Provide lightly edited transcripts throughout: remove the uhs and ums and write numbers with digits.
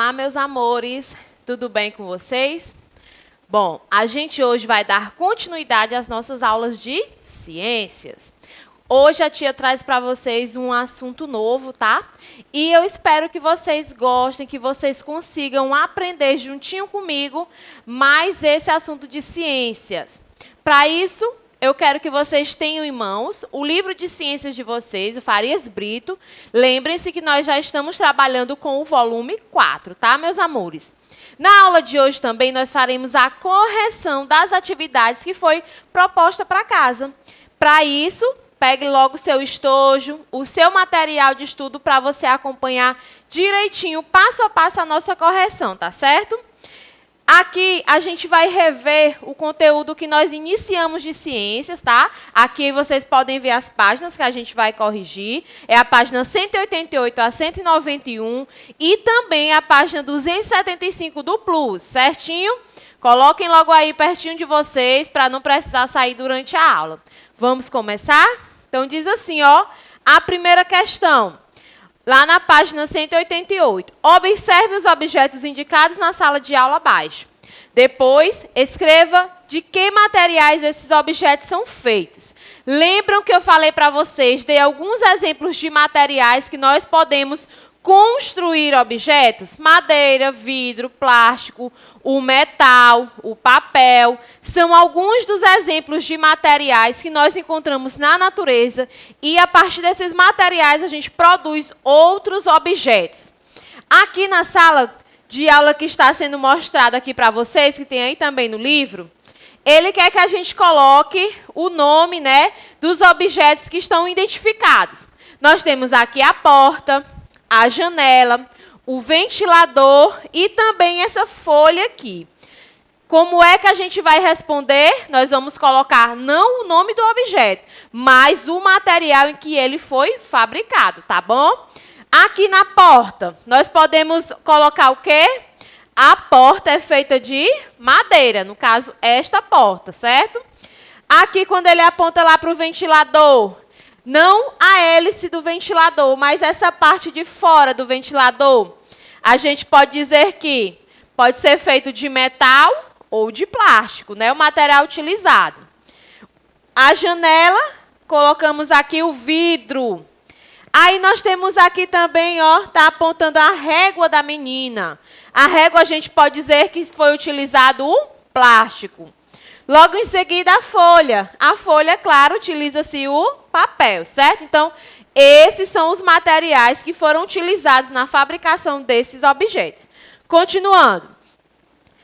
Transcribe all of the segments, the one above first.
Olá, meus amores, tudo bem com vocês? Bom, a gente hoje vai dar continuidade às nossas aulas de ciências. Hoje a tia traz para vocês um assunto novo, tá? E eu espero que vocês gostem, que vocês consigam aprender juntinho comigo mais esse assunto de ciências. Para isso, eu quero que vocês tenham em mãos o livro de ciências de vocês, o Farias Brito. Lembrem-se que nós já estamos trabalhando com o volume 4, tá, meus amores? Na aula de hoje também nós faremos a correção das atividades que foi proposta para casa. Para isso, pegue logo o seu estojo, o seu material de estudo para você acompanhar direitinho, passo a passo, a nossa correção, tá certo? Aqui a gente vai rever o conteúdo que nós iniciamos de ciências, tá? Aqui vocês podem ver as páginas que a gente vai corrigir. É a página 188 a 191 e também a página 275 do Plus, certinho? Coloquem logo aí pertinho de vocês para não precisar sair durante a aula. Vamos começar? Então diz assim, ó, a primeira questão. Lá na página 188, observe os objetos indicados na sala de aula abaixo. Depois, escreva de que materiais esses objetos são feitos. Lembram que eu falei para vocês, dei alguns exemplos de materiais que nós podemos construir objetos? Madeira, vidro, plástico, o metal, o papel, são alguns dos exemplos de materiais que nós encontramos na natureza e, a partir desses materiais, a gente produz outros objetos. Aqui na sala de aula que está sendo mostrada aqui para vocês, que tem aí também no livro, ele quer que a gente coloque o nome, né, dos objetos que estão identificados. Nós temos aqui a porta, a janela, o ventilador e também essa folha aqui. Como é que a gente vai responder? Nós vamos colocar não o nome do objeto, mas o material em que ele foi fabricado, tá bom? Aqui na porta, nós podemos colocar o quê? A porta é feita de madeira, no caso, esta porta, certo? Aqui, quando ele aponta lá para o ventilador, não a hélice do ventilador, mas essa parte de fora do ventilador, a gente pode dizer que pode ser feito de metal ou de plástico, né? O material utilizado. A janela, colocamos aqui o vidro. Aí nós temos aqui também, ó, tá apontando a régua da menina. A régua a gente pode dizer que foi utilizado o plástico. Logo em seguida, a folha. A folha, claro, utiliza-se o papel, certo? Então, esses são os materiais que foram utilizados na fabricação desses objetos. Continuando.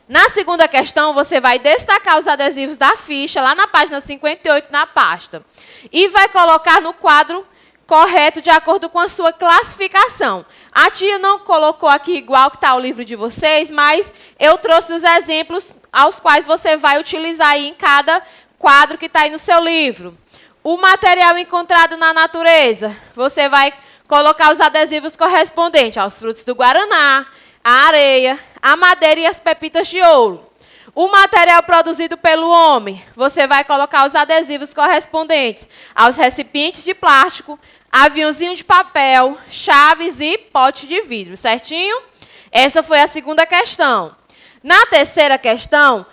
Na segunda questão, você vai destacar os adesivos da ficha, lá na página 58, na pasta. E vai colocar no quadro correto, de acordo com a sua classificação. A tia não colocou aqui igual que está o livro de vocês, mas eu trouxe os exemplos aos quais você vai utilizar aí em cada quadro que está aí no seu livro. O material encontrado na natureza, você vai colocar os adesivos correspondentes aos frutos do guaraná, a areia, a madeira e as pepitas de ouro. O material produzido pelo homem, você vai colocar os adesivos correspondentes aos recipientes de plástico, aviãozinho de papel, chaves e pote de vidro, certinho? Essa foi a segunda questão. Na terceira questão,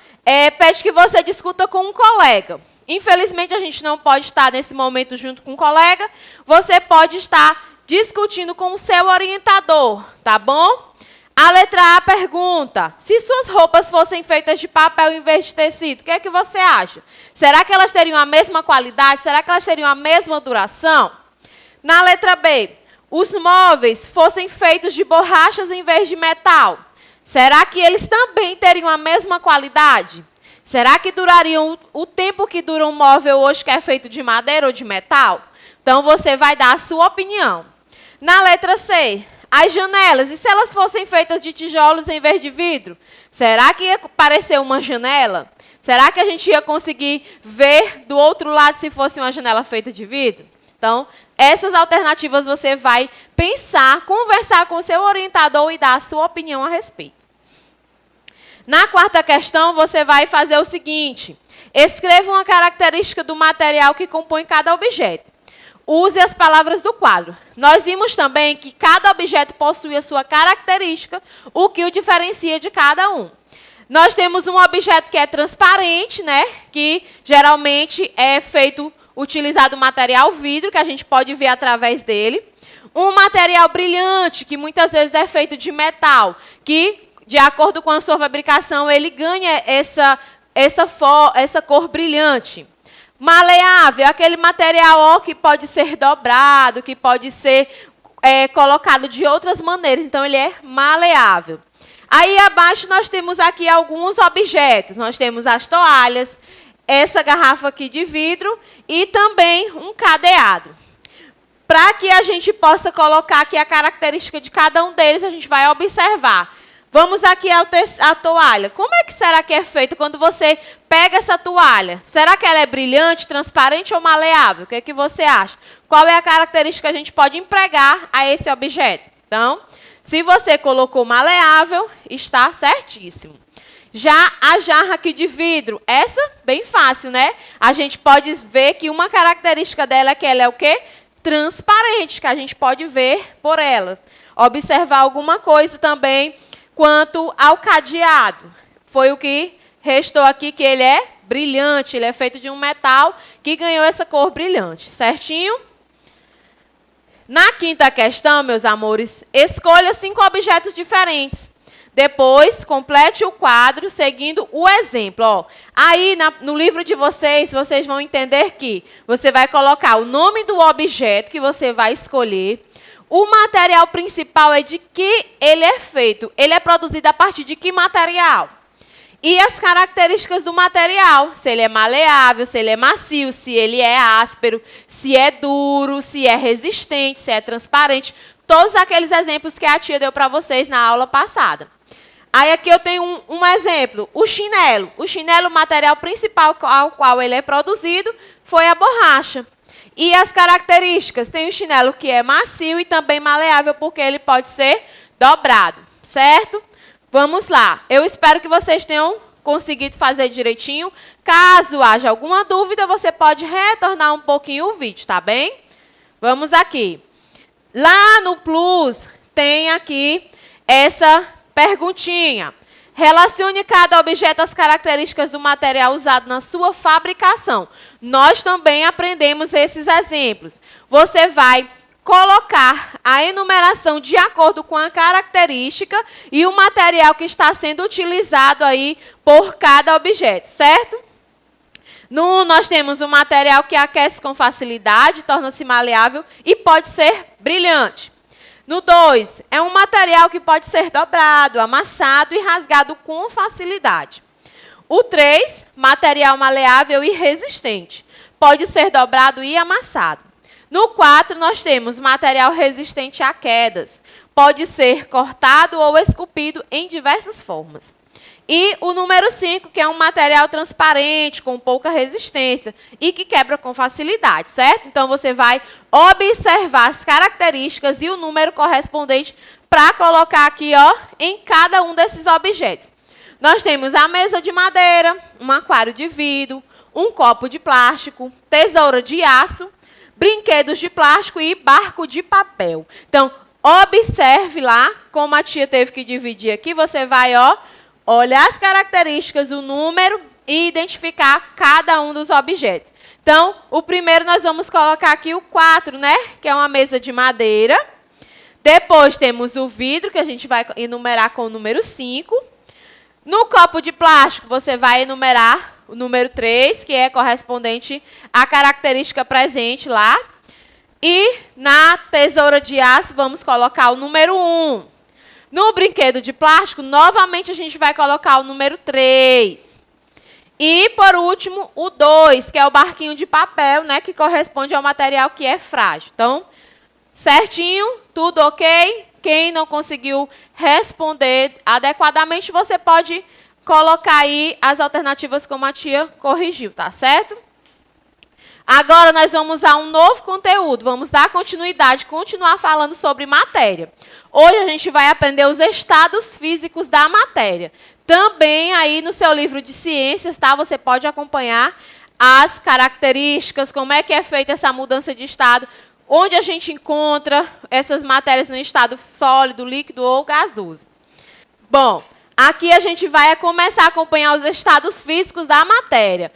pede que você discuta com um colega. Infelizmente, a gente não pode estar nesse momento junto com um colega. Você pode estar discutindo com o seu orientador, tá bom? A letra A pergunta, se suas roupas fossem feitas de papel em vez de tecido, o que é que você acha? Será que elas teriam a mesma qualidade? Será que elas teriam a mesma duração? Na letra B, os móveis fossem feitos de borrachas em vez de metal, será que eles também teriam a mesma qualidade? Será que durariam o tempo que dura um móvel hoje que é feito de madeira ou de metal? Então, você vai dar a sua opinião. Na letra C, as janelas, e se elas fossem feitas de tijolos em vez de vidro? Será que ia parecer uma janela? Será que a gente ia conseguir ver do outro lado se fosse uma janela feita de vidro? Então, essas alternativas você vai pensar, conversar com o seu orientador e dar a sua opinião a respeito. Na quarta questão, você vai fazer o seguinte. Escreva uma característica do material que compõe cada objeto. Use as palavras do quadro. Nós vimos também que cada objeto possui a sua característica, o que o diferencia de cada um. Nós temos um objeto que é transparente, né? Que geralmente é utilizado material vidro, que a gente pode ver através dele. Um material brilhante, que muitas vezes é feito de metal, que, de acordo com a sua fabricação, ele ganha essa cor brilhante. Maleável, aquele material que pode ser dobrado, que pode ser colocado de outras maneiras. Então, ele é maleável. Aí abaixo nós temos aqui alguns objetos. Nós temos as toalhas, essa garrafa aqui de vidro e também um cadeado. Para que a gente possa colocar aqui a característica de cada um deles, a gente vai observar. Vamos aqui à toalha. Como é que será que é feito quando você pega essa toalha? Será que ela é brilhante, transparente ou maleável? O que é que você acha? Qual é a característica que a gente pode empregar a esse objeto? Então, se você colocou maleável, está certíssimo. Já a jarra aqui de vidro, essa bem fácil, né? A gente pode ver que uma característica dela é que ela é o quê? Transparente, que a gente pode ver por ela. Observar alguma coisa também quanto ao cadeado. Foi o que restou aqui, que ele é brilhante, ele é feito de um metal que ganhou essa cor brilhante, certinho? Na quinta questão, meus amores, escolha 5 objetos diferentes. Depois, complete o quadro seguindo o exemplo. Ó. Aí, no livro de vocês vão entender que você vai colocar o nome do objeto que você vai escolher. O material principal é de que ele é feito. Ele é produzido a partir de que material? E as características do material, se ele é maleável, se ele é macio, se ele é áspero, se é duro, se é resistente, se é transparente. Todos aqueles exemplos que a tia deu para vocês na aula passada. Aí aqui eu tenho um exemplo, o chinelo. O chinelo, o material principal ao qual ele é produzido, foi a borracha. E as características, tem o chinelo que é macio e também maleável, porque ele pode ser dobrado, certo? Vamos lá. Eu espero que vocês tenham conseguido fazer direitinho. Caso haja alguma dúvida, você pode retornar um pouquinho o vídeo, tá bem? Vamos aqui. Lá no Plus, tem aqui essa perguntinha. Relacione cada objeto às características do material usado na sua fabricação. Nós também aprendemos esses exemplos. Você vai colocar a enumeração de acordo com a característica e o material que está sendo utilizado aí por cada objeto, certo? Nós temos um material que aquece com facilidade, torna-se maleável e pode ser brilhante. No 2, é um material que pode ser dobrado, amassado e rasgado com facilidade. O 3, material maleável e resistente. Pode ser dobrado e amassado. No 4, nós temos material resistente a quedas. Pode ser cortado ou esculpido em diversas formas. E o número 5, que é um material transparente, com pouca resistência e que quebra com facilidade, certo? Então, você vai observar as características e o número correspondente para colocar aqui, ó, em cada um desses objetos. Nós temos a mesa de madeira, um aquário de vidro, um copo de plástico, tesoura de aço, brinquedos de plástico e barco de papel. Então, observe lá como a tia teve que dividir aqui. Você vai, ó, olhar as características, o número e identificar cada um dos objetos. Então, o primeiro nós vamos colocar aqui o 4, né? Que é uma mesa de madeira. Depois temos o vidro, que a gente vai enumerar com o número 5. No copo de plástico, você vai enumerar o número 3, que é correspondente à característica presente lá. E na tesoura de aço, vamos colocar o número 1. No brinquedo de plástico, novamente a gente vai colocar o número 3. E, por último, o 2, que é o barquinho de papel, né, que corresponde ao material que é frágil. Então, certinho, tudo ok? Quem não conseguiu responder adequadamente, você pode colocar aí as alternativas como a tia corrigiu, tá certo? Agora nós vamos a um novo conteúdo, vamos dar continuidade, continuar falando sobre matéria. Hoje a gente vai aprender os estados físicos da matéria. Também aí no seu livro de ciências, tá? Você pode acompanhar as características, como é que é feita essa mudança de estado, onde a gente encontra essas matérias no estado sólido, líquido ou gasoso. Bom, aqui a gente vai começar a acompanhar os estados físicos da matéria.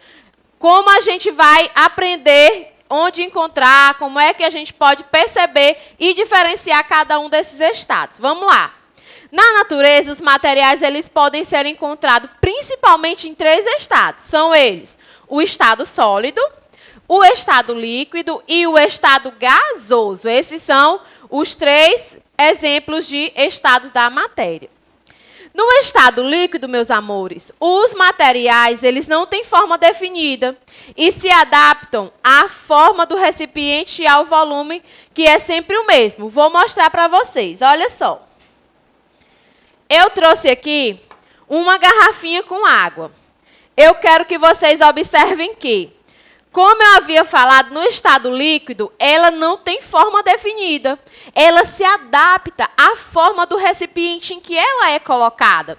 Como a gente vai aprender onde encontrar, como é que a gente pode perceber e diferenciar cada um desses estados. Vamos lá. Na natureza, os materiais eles podem ser encontrados principalmente em 3 estados. São eles: o estado sólido, o estado líquido e o estado gasoso. Esses são os 3 exemplos de estados da matéria. No estado líquido, meus amores, os materiais eles não têm forma definida e se adaptam à forma do recipiente e ao volume, que é sempre o mesmo. Vou mostrar para vocês. Olha só. Eu trouxe aqui uma garrafinha com água. Eu quero que vocês observem que, como eu havia falado, no estado líquido, ela não tem forma definida. Ela se adapta à forma do recipiente em que ela é colocada.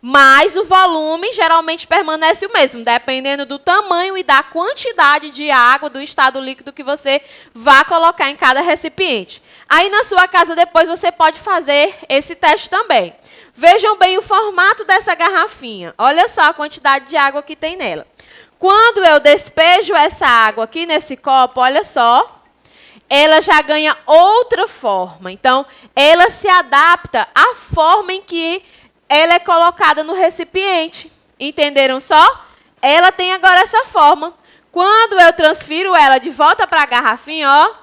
Mas o volume geralmente permanece o mesmo, dependendo do tamanho e da quantidade de água do estado líquido que você vai colocar em cada recipiente. Aí na sua casa depois você pode fazer esse teste também. Vejam bem o formato dessa garrafinha. Olha só a quantidade de água que tem nela. Quando eu despejo essa água aqui nesse copo, olha só, ela já ganha outra forma. Então, ela se adapta à forma em que ela é colocada no recipiente. Entenderam só? Ela tem agora essa forma. Quando eu transfiro ela de volta para a garrafinha, ó,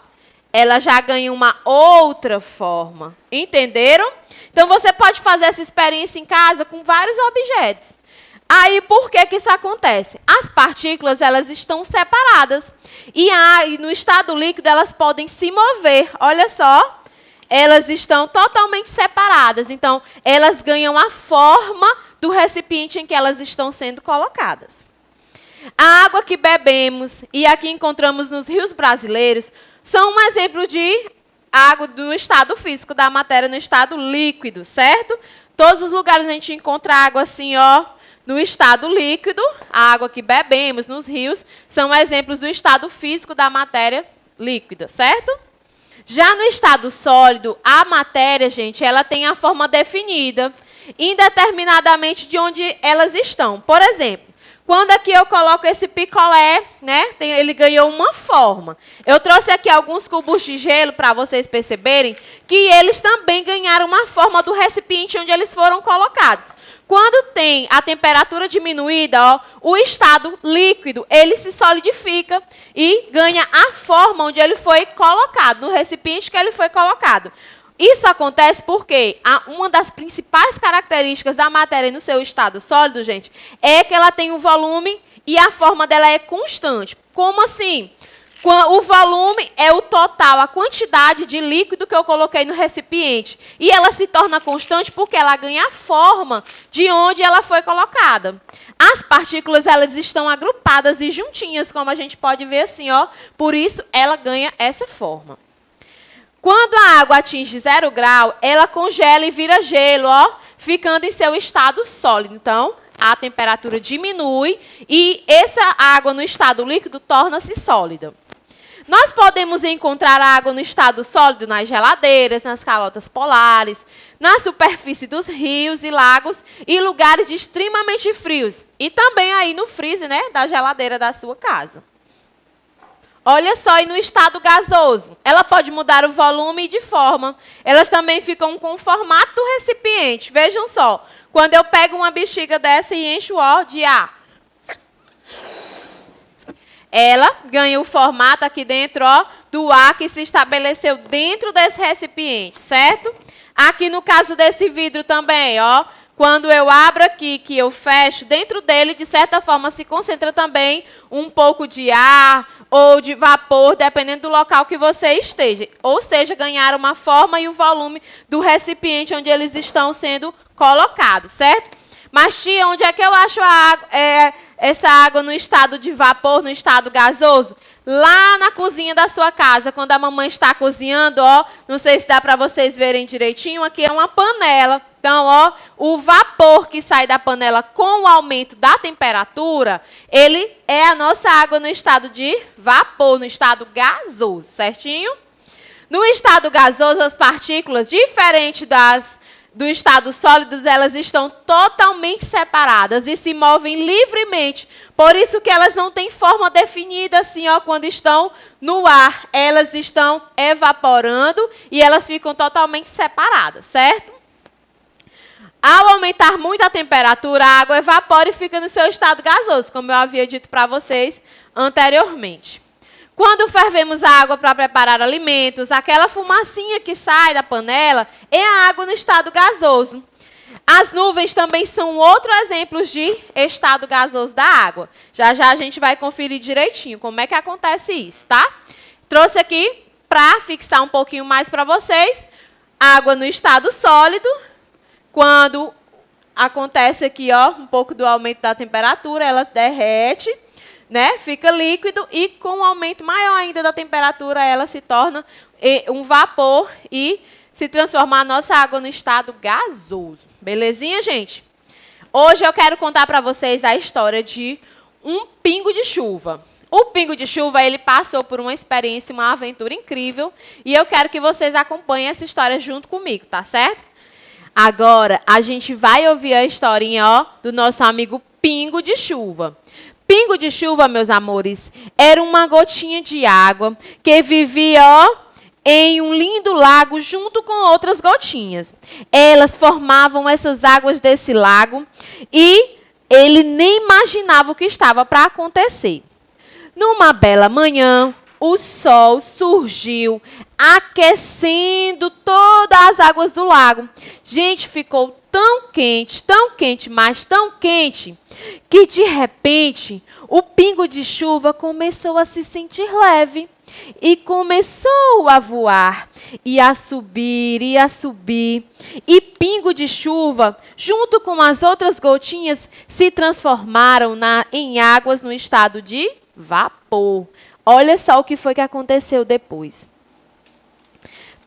ela já ganha uma outra forma. Entenderam? Então, você pode fazer essa experiência em casa com vários objetos. Aí, por que isso acontece? As partículas, elas estão separadas. E no estado líquido, elas podem se mover. Olha só, elas estão totalmente separadas. Então, elas ganham a forma do recipiente em que elas estão sendo colocadas. A água que bebemos e a que encontramos nos rios brasileiros são um exemplo de água do estado físico da matéria no estado líquido, certo? Todos os lugares a gente encontra água assim, ó, no estado líquido. A água que bebemos nos rios são exemplos do estado físico da matéria líquida, certo? Já no estado sólido, a matéria, gente, ela tem a forma definida, indeterminadamente de onde elas estão. Por exemplo, quando aqui eu coloco esse picolé, né, ele ganhou uma forma. Eu trouxe aqui alguns cubos de gelo para vocês perceberem que eles também ganharam uma forma do recipiente onde eles foram colocados. Quando tem a temperatura diminuída, ó, o estado líquido, ele se solidifica e ganha a forma onde ele foi colocado, no recipiente que ele foi colocado. Isso acontece porque uma das principais características da matéria no seu estado sólido, gente, é que ela tem um volume e a forma dela é constante. Como assim? O volume é o total, a quantidade de líquido que eu coloquei no recipiente. E ela se torna constante porque ela ganha a forma de onde ela foi colocada. As partículas, elas estão agrupadas e juntinhas, como a gente pode ver assim, ó. Por isso, ela ganha essa forma. Quando a água atinge 0 grau, ela congela e vira gelo, ó, ficando em seu estado sólido. Então, a temperatura diminui e essa água no estado líquido torna-se sólida. Nós podemos encontrar água no estado sólido nas geladeiras, nas calotas polares, na superfície dos rios e lagos e lugares extremamente frios. E também aí no freezer, né, da geladeira da sua casa. Olha só, e no estado gasoso, ela pode mudar o volume e de forma. Elas também ficam com o formato do recipiente. Vejam só, quando eu pego uma bexiga dessa e encho ó, de ar, ela ganha o formato aqui dentro ó, do ar que se estabeleceu dentro desse recipiente, certo? Aqui no caso desse vidro também, ó, quando eu abro aqui, que eu fecho, dentro dele, de certa forma, se concentra também um pouco de ar ou de vapor, dependendo do local que você esteja. Ou seja, ganhar uma forma e o volume do recipiente onde eles estão sendo colocados, certo? Mas, tia, onde é que eu acho essa água no estado de vapor, no estado gasoso? Lá na cozinha da sua casa, quando a mamãe está cozinhando, ó, não sei se dá para vocês verem direitinho, aqui é uma panela. Então, ó, o vapor que sai da panela com o aumento da temperatura, ele é a nossa água no estado de vapor, no estado gasoso, certinho? No estado gasoso, as partículas, diferente do estado sólido, elas estão totalmente separadas e se movem livremente. Por isso que elas não têm forma definida assim, ó, quando estão no ar. Elas estão evaporando e elas ficam totalmente separadas, certo? Ao aumentar muito a temperatura, a água evapora e fica no seu estado gasoso, como eu havia dito para vocês anteriormente. Quando fervemos a água para preparar alimentos, aquela fumacinha que sai da panela é a água no estado gasoso. As nuvens também são outro exemplo de estado gasoso da água. Já já a gente vai conferir direitinho como é que acontece isso, tá? Trouxe aqui para fixar um pouquinho mais para vocês. Água no estado sólido, quando acontece aqui, ó, um pouco do aumento da temperatura, ela derrete, né? Fica líquido e com um aumento maior ainda da temperatura, ela se torna um vapor e se transforma a nossa água no estado gasoso. Belezinha, gente? Hoje eu quero contar para vocês a história de um pingo de chuva. O pingo de chuva, ele passou por uma experiência, uma aventura incrível, e eu quero que vocês acompanhem essa história junto comigo, tá certo? Agora, a gente vai ouvir a historinha, ó, do nosso amigo Pingo de Chuva. Pingo de chuva, meus amores, era uma gotinha de água que vivia, ó, em um lindo lago junto com outras gotinhas. Elas formavam essas águas desse lago e ele nem imaginava o que estava para acontecer. Numa bela manhã, o sol surgiu, aquecendo todas as águas do lago. Gente, ficou tão quente, mas tão quente, que de repente o pingo de chuva começou a se sentir leve e começou a voar e a subir e a subir. E pingo de chuva, junto com as outras gotinhas, se transformaram em águas no estado de vapor. Olha só o que foi que aconteceu depois.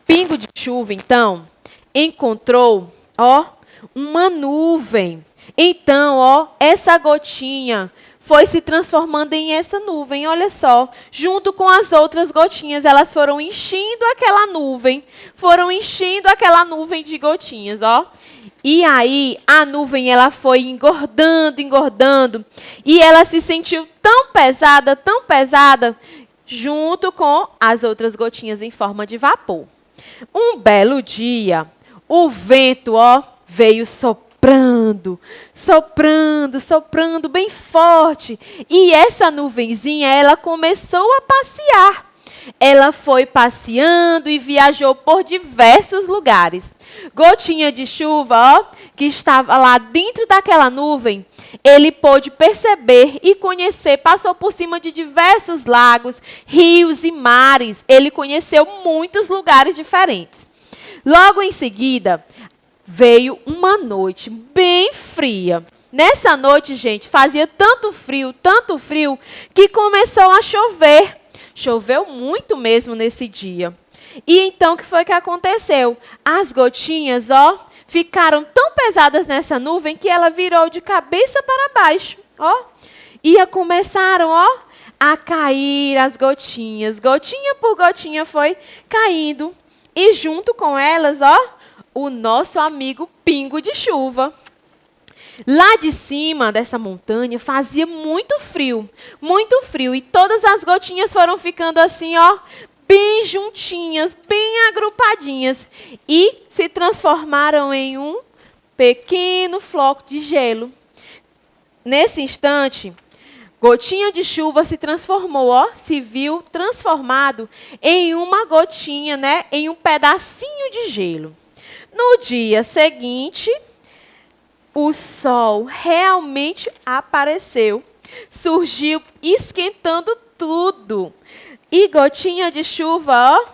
Pingo de chuva, então, encontrou, ó, uma nuvem. Então, ó, essa gotinha foi se transformando em essa nuvem, olha só. Junto com as outras gotinhas, elas foram enchendo aquela nuvem de gotinhas, ó. E aí, a nuvem, ela foi engordando, engordando, e ela se sentiu tão pesada, junto com as outras gotinhas em forma de vapor. Um belo dia, o vento, ó, veio soprando bem forte. E essa nuvenzinha, ela começou a passear. Ela foi passeando e viajou por diversos lugares. Gotinha de chuva, ó, que estava lá dentro daquela nuvem, ele pôde perceber e conhecer, passou por cima de diversos lagos, rios e mares. Ele conheceu muitos lugares diferentes. Logo em seguida, veio uma noite bem fria. Nessa noite, gente, fazia tanto frio, que começou a chover. Choveu muito mesmo nesse dia. E então, o que foi que aconteceu? As gotinhas, ó, ficaram tão pesadas nessa nuvem que ela virou de cabeça para baixo, ó. E começaram, ó, a cair as gotinhas. Gotinha por gotinha foi caindo. E junto com elas, ó, o nosso amigo pingo de chuva. Lá de cima dessa montanha fazia muito frio, e todas as gotinhas foram ficando assim, ó, bem juntinhas, bem agrupadinhas, e se transformaram em um pequeno floco de gelo. Nesse instante, gotinha de chuva se transformou, ó, se viu transformado em uma gotinha, né, em um pedacinho de gelo. No dia seguinte, o sol realmente apareceu, surgiu esquentando tudo. E gotinha de chuva, ó,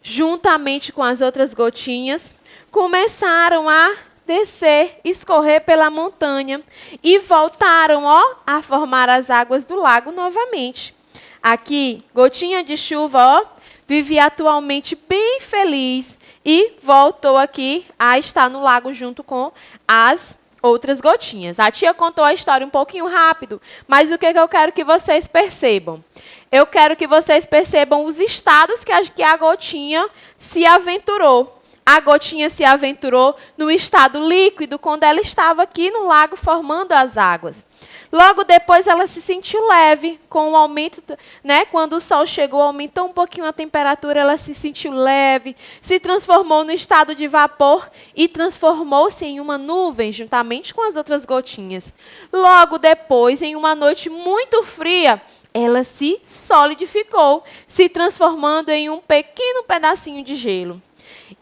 juntamente com as outras gotinhas, começaram a descer, escorrer pela montanha e voltaram, ó, a formar as águas do lago novamente. Aqui, gotinha de chuva, ó, vive atualmente bem feliz e voltou aqui a estar no lago junto com as outras gotinhas. A tia contou a história um pouquinho rápido, mas o que eu quero que vocês percebam? eu quero que vocês percebam os estados que a gotinha se aventurou. A gotinha se aventurou no estado líquido, quando ela estava aqui no lago formando as águas. Logo depois ela se sentiu leve, com o aumento, né? Quando o sol chegou, aumentou um pouquinho a temperatura, ela se sentiu leve, se transformou no estado de vapor e transformou-se em uma nuvem, juntamente com as outras gotinhas. Logo depois, em uma noite muito fria, ela se solidificou, se transformando em um pequeno pedacinho de gelo.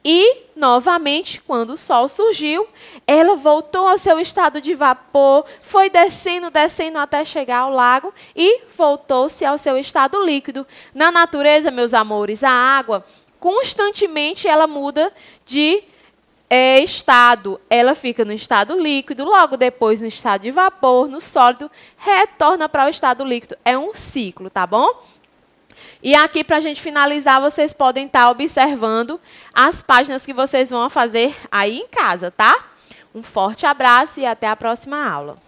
E, novamente, quando o sol surgiu, ela voltou ao seu estado de vapor, foi descendo, descendo até chegar ao lago e voltou-se ao seu estado líquido. Na natureza, meus amores, a água, constantemente ela muda de estado. Ela fica no estado líquido, logo depois no estado de vapor, no sólido, retorna para o estado líquido. É um ciclo, tá bom? E aqui, para a gente finalizar, vocês podem estar observando as páginas que vocês vão fazer aí em casa, tá? Um forte abraço e até a próxima aula.